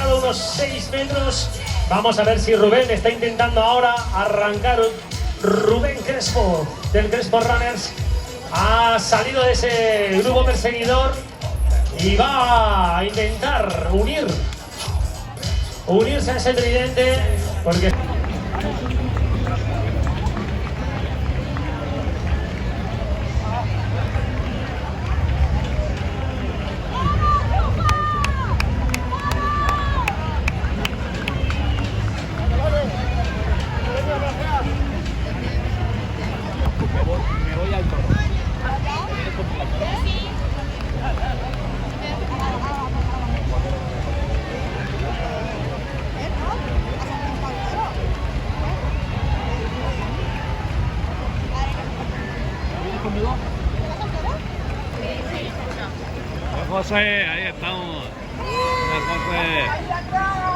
retirado unos 6 metros. Vamos a ver si Rubén está intentando ahora arrancar. Rubén Crespo del Crespo Runners ha salido de ese grupo perseguidor y va a intentar unirse a ese tridente porque... José, ahí estamos. José.